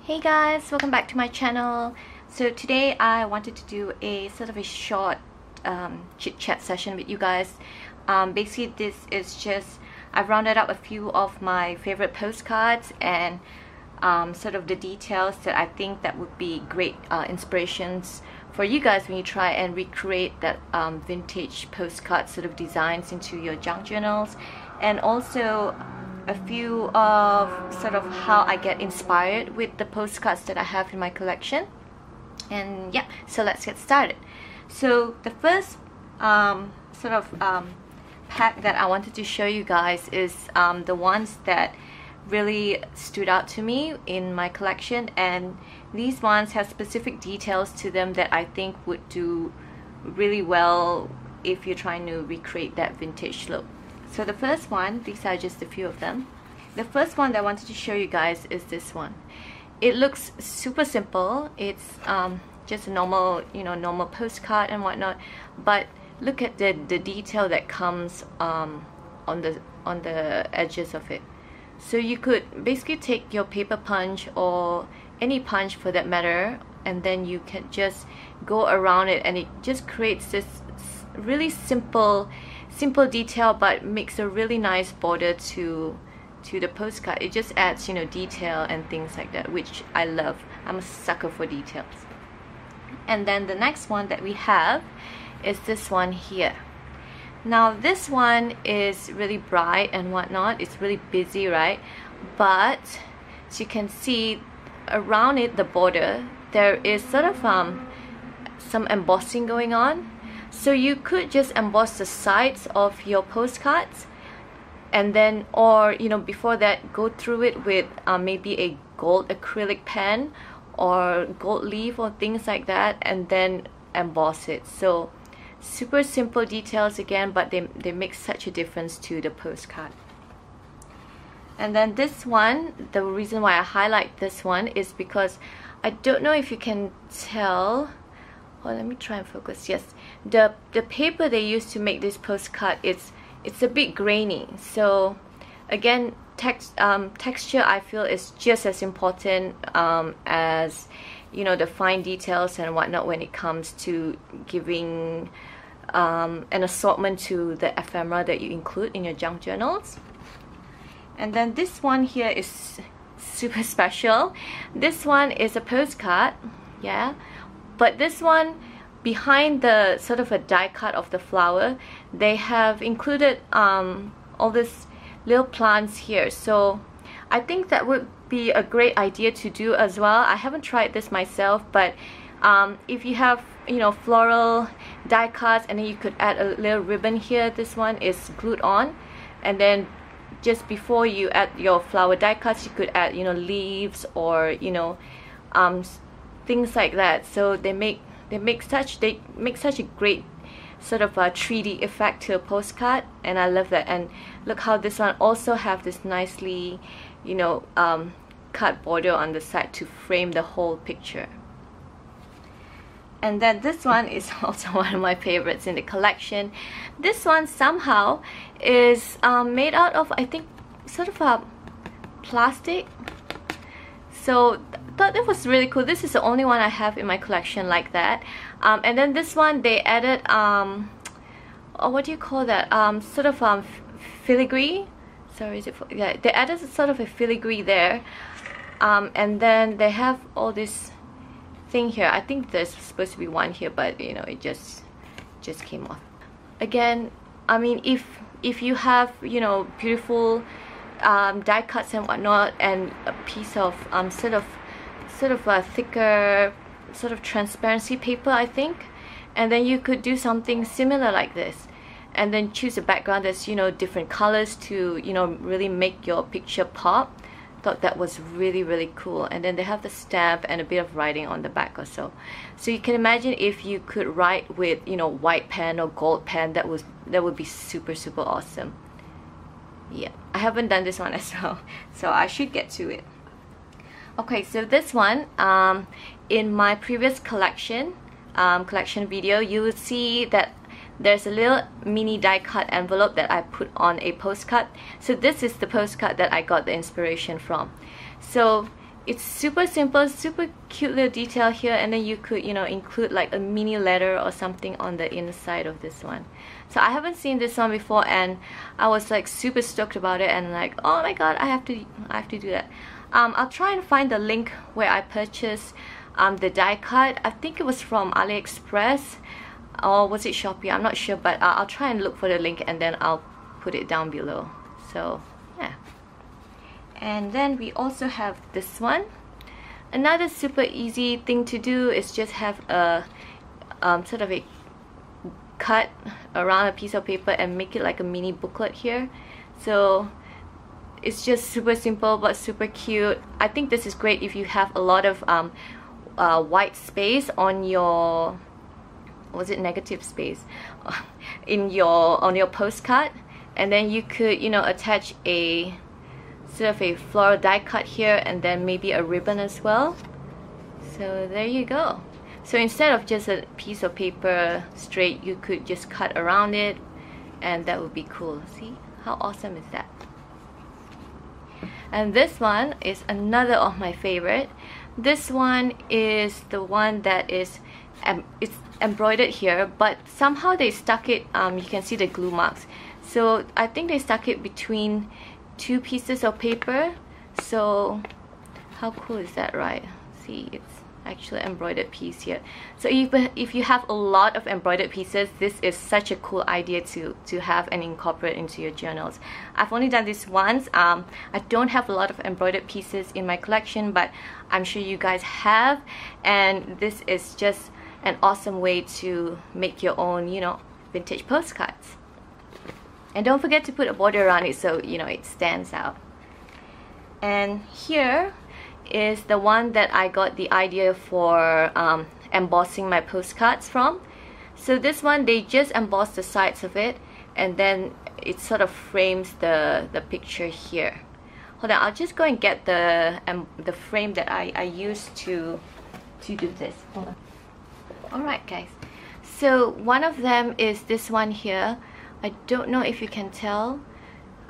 Hey guys, welcome back to my channel. So today I wanted to do a sort of a short chit chat session with you guys. Basically this is just, I've rounded up a few of my favorite postcards and sort of the details that I think that would be great inspirations for you guys when you try and recreate that vintage postcard sort of designs into your junk journals, and also a few of sort of how I get inspired with the postcards that I have in my collection. And yeah, so let's get started. So the first pack that I wanted to show you guys is the ones that really stood out to me in my collection, and these ones have specific details to them that I think would do really well if you're trying to recreate that vintage look. So the first one, these are just a few of them. The first one that I wanted to show you guys is this one. It looks super simple. It's just a normal, normal postcard and whatnot, but look at the detail that comes on the edges of it. So you could basically take your paper punch or any punch for that matter, and then you can just go around it, and it just creates this really simple detail, but makes a really nice border to the postcard. It just adds detail and things like that, which I love. I'm a sucker for details. And then the next one that we have is this one here. Now this one is really bright and whatnot. It's really busy, right? But as you can see around it, the border, there is sort of some embossing going on. So you could just emboss the sides of your postcards, and then, or before that, go through it with maybe a gold acrylic pen or gold leaf or things like that, and then emboss it. So super simple details again, but they make such a difference to the postcard. And then this one, the reason why I highlight this one is because I don't know if you can tell. Oh, let me try and focus. Yes, the paper they use to make this postcard, it's a bit grainy. So again, texture I feel is just as important as the fine details and whatnot when it comes to giving an assortment to the ephemera that you include in your junk journals. And then this one here is super special. This one is a postcard, yeah, but this one, behind the sort of a die cut of the flower, they have included all these little plants here. So I think that would be a great idea to do as well. I haven't tried this myself, but if you have floral die cuts, and then you could add a little ribbon here. This one is glued on, and then just before you add your flower die cuts, you could add leaves or things like that. So they make such a great sort of a 3D effect to a postcard, and I love that. And look how this one also have this nicely cut border on the side to frame the whole picture. And then this one is also one of my favorites in the collection. This one somehow is made out of, I think, sort of a plastic. So I thought that was really cool. This is the only one I have in my collection like that. And then this one, they added what do you call that? Sort of filigree. Sorry, is it? Yeah, they added sort of a filigree there. And then they have all this thing here. I think there's supposed to be one here, but it just came off. Again, I mean, if you have beautiful die cuts and whatnot, and a piece of sort of a thicker sort of transparency paper, I think, and then you could do something similar like this, and then choose a background that's different colors to really make your picture pop. Thought that was really cool. And then they have the stamp and a bit of writing on the back or so. So you can imagine if you could write with white pen or gold pen, that would be super awesome. Yeah, I haven't done this one as well, so I should get to it. Okay, so this one, in my previous collection video, you will see that there's a little mini die cut envelope that I put on a postcard. So this is the postcard that I got the inspiration from. So it's super simple, super cute little detail here, and then you could, you know, include like a mini letter or something on the inside of this one. So I haven't seen this one before, and I was like super stoked about it, and like, oh my god, I have to do that. I'll try and find the link where I purchased the die cut. I think it was from AliExpress, or was it Shopee? I'm not sure, but I'll try and look for the link, and then I'll put it down below. So yeah. And then we also have this one. Another super easy thing to do is just have a sort of a cut around a piece of paper and make it like a mini booklet here. So it's just super simple but super cute. I think this is great if you have a lot of white space on your, was it negative space, in your, on your postcard, and then you could, you know, attach a sort of a floral die cut here, and then maybe a ribbon as well. So there you go. So instead of just a piece of paper straight, you could just cut around it, and that would be cool. See how awesome is that? And this one is another of my favorite. This one is the one that is it's embroidered here, but somehow they stuck it, you can see the glue marks. So I think they stuck it between two pieces of paper. So how cool is that, right? See, it's actually embroidered piece here. So if you have a lot of embroidered pieces, this is such a cool idea to have and incorporate into your journals. I've only done this once. I don't have a lot of embroidered pieces in my collection, but I'm sure you guys have, and this is just an awesome way to make your own, you know, vintage postcards. And don't forget to put a border around it so, you know, it stands out. And here is the one that I got the idea for embossing my postcards from. So this one, they just emboss the sides of it, and then it sort of frames the picture here. Hold on, I'll just go and get the frame that I used to do this. Hold on. Alright guys, so one of them is this one here. I don't know if you can tell.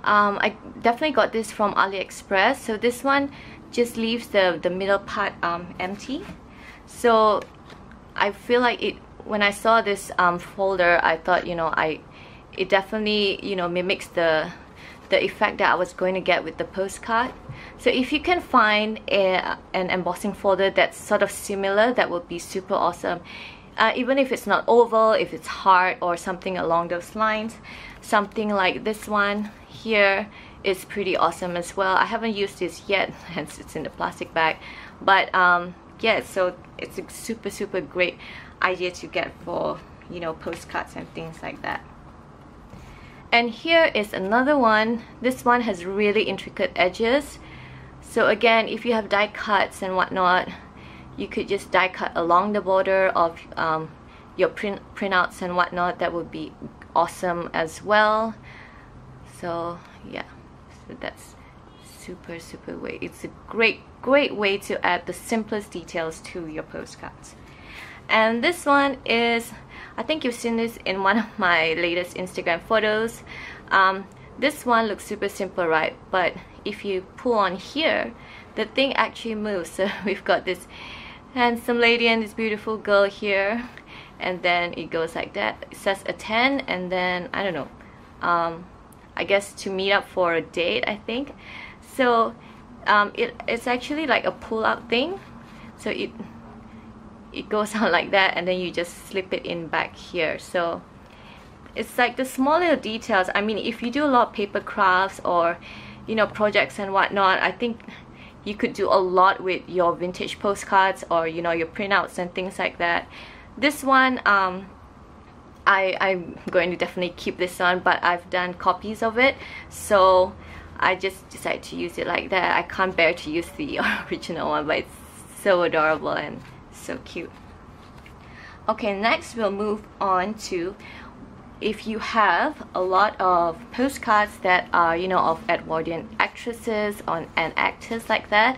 I definitely got this from AliExpress. So this one just leaves the middle part empty. So I feel like it, when I saw this folder, I thought, you know, it definitely, you know, mimics the effect that I was going to get with the postcard. So if you can find an embossing folder that's sort of similar, that would be super awesome. Even if it's not oval, if it's heart or something along those lines. Something like this one here is pretty awesome as well. I haven't used this yet, hence it's in the plastic bag. But yeah, so it's a super great idea to get for, you know, postcards and things like that. And here is another one. This one has really intricate edges. So again, if you have die cuts and whatnot, you could just die cut along the border of your printouts and whatnot. That would be awesome as well. So yeah, so that's super way. It's a great way to add the simplest details to your postcards. And this one is, I think you've seen this in one of my latest Instagram photos. This one looks super simple, right? But if you pull on here, the thing actually moves. So we've got this handsome lady and this beautiful girl here, and then it goes like that. It says a 10, and then I don't know, I guess to meet up for a date, I think. So it's actually like a pull-out thing. So it goes out like that, and then you just slip it in back here. So it's like the small little details. I mean, if you do a lot of paper crafts or, you know, projects and whatnot, I think you could do a lot with your vintage postcards or, you know, your printouts and things like that. This one, I'm going to definitely keep this on, but I've done copies of it, so I just decided to use it like that. I can't bear to use the original one, but it's so adorable and so cute. Okay, next we'll move on to, if you have a lot of postcards that are, you know, of Edwardian actresses and actors like that.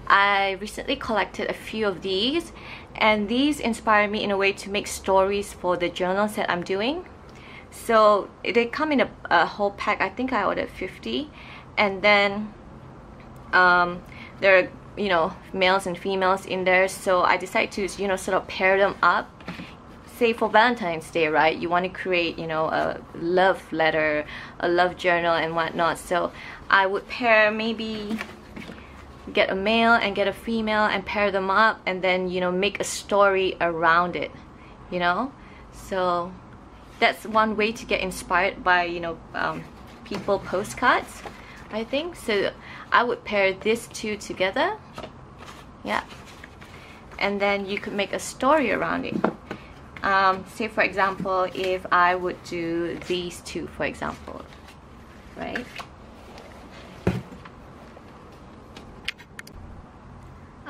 I recently collected a few of these, and these inspire me in a way to make stories for the journals that I'm doing. So they come in a whole pack. I think I ordered 50, and then there are you know, males and females in there, so I decided to, you know, sort of pair them up. Say for Valentine's Day, right, you want to create, you know, a love letter, a love journal and whatnot, so I would pair, maybe get a male and get a female and pair them up, and then, you know, make a story around it, you know. So that's one way to get inspired by, you know, people postcards, I think. So I would pair these two together, yeah, and then you could make a story around it. Say for example, if I would do these two, for example, right?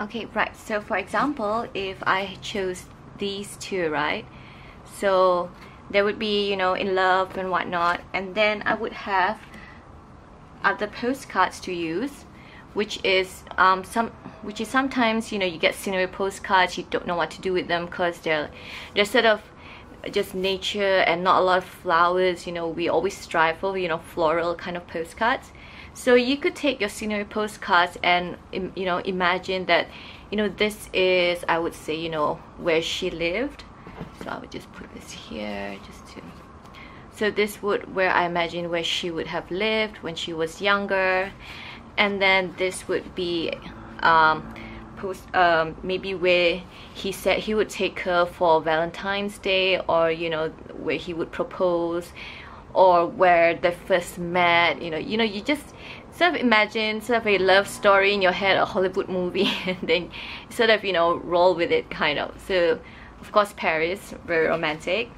Okay, right, so for example, if I chose these two, right, so there would be, you know, in love and whatnot, and then I would have other postcards to use, which is sometimes, you know, you get scenery postcards, you don't know what to do with them because they're sort of just nature and not a lot of flowers. You know, we always strive for, you know, floral kind of postcards. So you could take your scenery postcards and, you know, imagine that, you know, this is, I would say, you know, where she lived. So I would just put this here just to, so this would, where I imagine where she would have lived when she was younger. And then this would be maybe where he said he would take her for Valentine's Day, or, you know, where he would propose, or where they first met. You know, you just sort of imagine sort of a love story in your head, a Hollywood movie, and then sort of, you know, roll with it, kind of. So of course Paris, very romantic.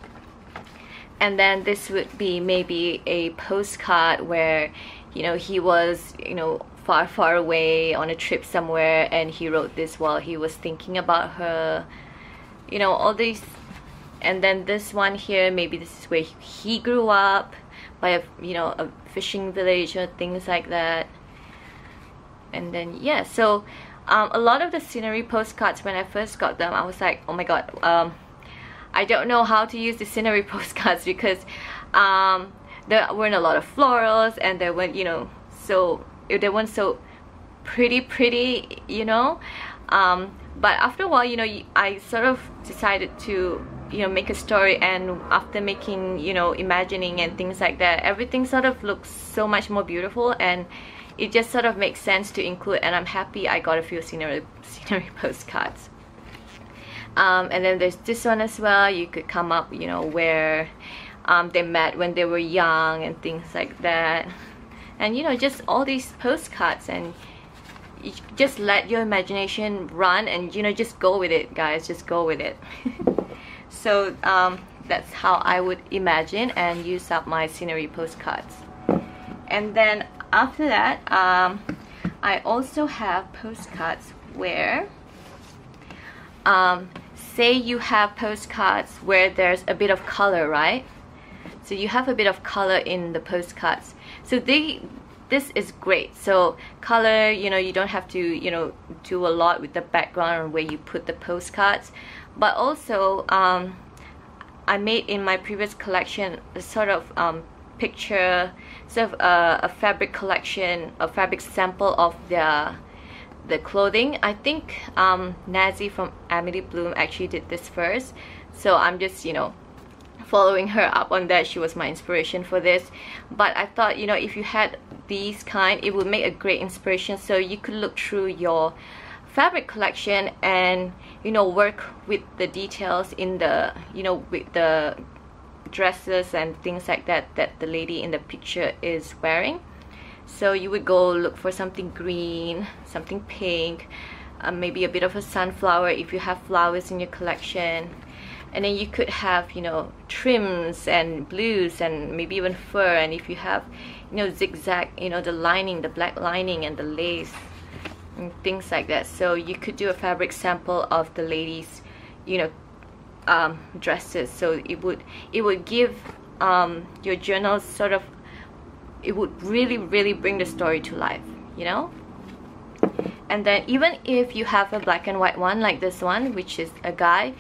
And then this would be maybe a postcard where, you know, he was, you know, far away on a trip somewhere, and he wrote this while he was thinking about her, you know, all these. And then this one here, maybe this is where he grew up, by a, you know, a fishing village or things like that. And then yeah, so a lot of the scenery postcards, when I first got them, I was like, oh my god, I don't know how to use the scenery postcards, because there weren't a lot of florals, and there weren't, you know, so they weren't so pretty, you know. But after a while, you know, I sort of decided to, you know, make a story, and after making, you know, imagining and things like that, everything sort of looks so much more beautiful, and it just sort of makes sense to include. And I'm happy I got a few scenery postcards. And then there's this one as well. You could come up, you know, where they met when they were young and things like that. And, you know, just all these postcards, and you just let your imagination run, and, you know, just go with it, guys, just go with it. So that's how I would imagine and use up my scenery postcards. And then after that, I also have postcards where say you have postcards where there's a bit of color, right? So you have a bit of color in the postcards, so this is great. So color, you know, you don't have to, you know, do a lot with the background where you put the postcards. But also I made in my previous collection a sort of picture, sort of a fabric collection, a fabric sample of the clothing. I think Nazi from Amity Bloom actually did this first, so I'm just, you know, following her up on that. She was my inspiration for this. But I thought, you know, if you had these kind, it would make a great inspiration, so you could look through your fabric collection and, you know, work with the details in the, you know, with the dresses and things like that that the lady in the picture is wearing. So you would go look for something green, something pink, maybe a bit of a sunflower if you have flowers in your collection. And then you could have, you know, trims and blues and maybe even fur. And if you have, you know, zigzag, you know, the lining, the black lining and the lace and things like that. So you could do a fabric sample of the ladies, you know, dresses. So it would give your journal sort of, it would really bring the story to life, you know. And then even if you have a black and white one like this one, which is a guy,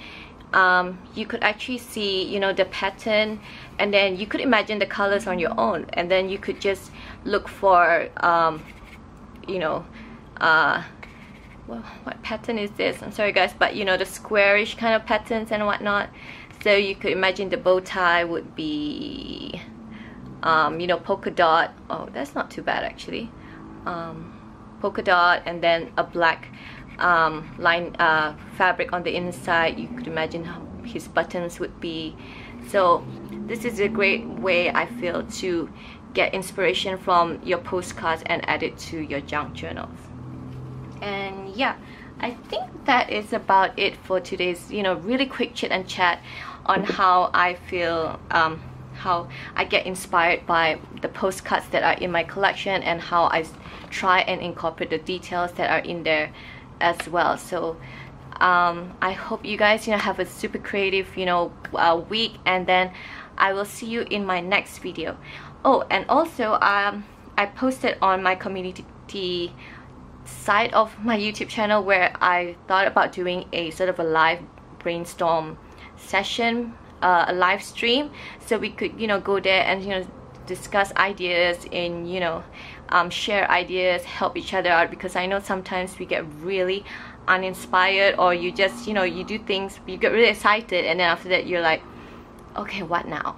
you could actually see, you know, the pattern, and then you could imagine the colors on your own, and then you could just look for you know, what pattern is this? I'm sorry guys, but you know, the squarish kind of patterns and whatnot. So you could imagine the bow tie would be you know, polka dot. Oh, that's not too bad actually. Polka dot, and then a black line fabric on the inside. You could imagine how his buttons would be. So this is a great way, I feel, to get inspiration from your postcards and add it to your junk journals. And yeah, I think that is about it for today's, you know, really quick chit and chat on how I feel, how I get inspired by the postcards that are in my collection, and how I try and incorporate the details that are in there as well. So I hope you guys, you know, have a super creative, you know, week, and then I will see you in my next video. Oh, and also I posted on my community side of my YouTube channel where I thought about doing a sort of a live brainstorm session, a live stream, so we could, you know, go there and, you know, discuss ideas and, you know, share ideas, help each other out, because I know sometimes we get really uninspired, or you just, you know, you do things, you get really excited, and then after that you're like, okay, what now?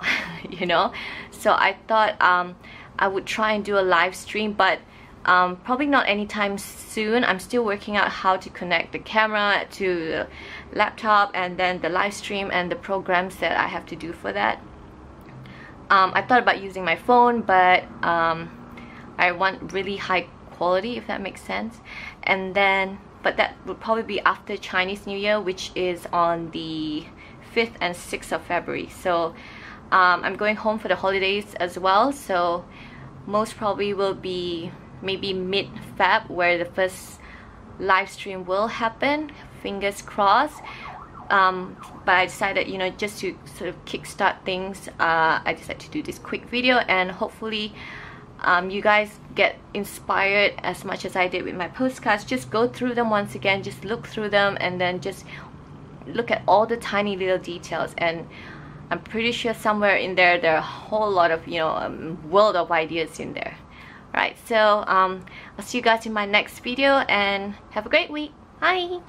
You know. So I thought I would try and do a live stream, but probably not anytime soon. I'm still working out how to connect the camera to the laptop, and then the live stream and the programs that I have to do for that. I thought about using my phone, but I want really high quality, if that makes sense. And then, but that would probably be after Chinese New Year, which is on the 5th and 6th of February. So I'm going home for the holidays as well, so most probably will be maybe mid-Feb where the first live stream will happen, fingers crossed. But I decided, you know, just to sort of kickstart things, I decided to do this quick video, and hopefully you guys get inspired as much as I did with my postcards. Just go through them once again, just look through them, and then just look at all the tiny little details, and I'm pretty sure somewhere in there are a whole lot of, you know, world of ideas in there. Right, so I'll see you guys in my next video, and have a great week. Bye.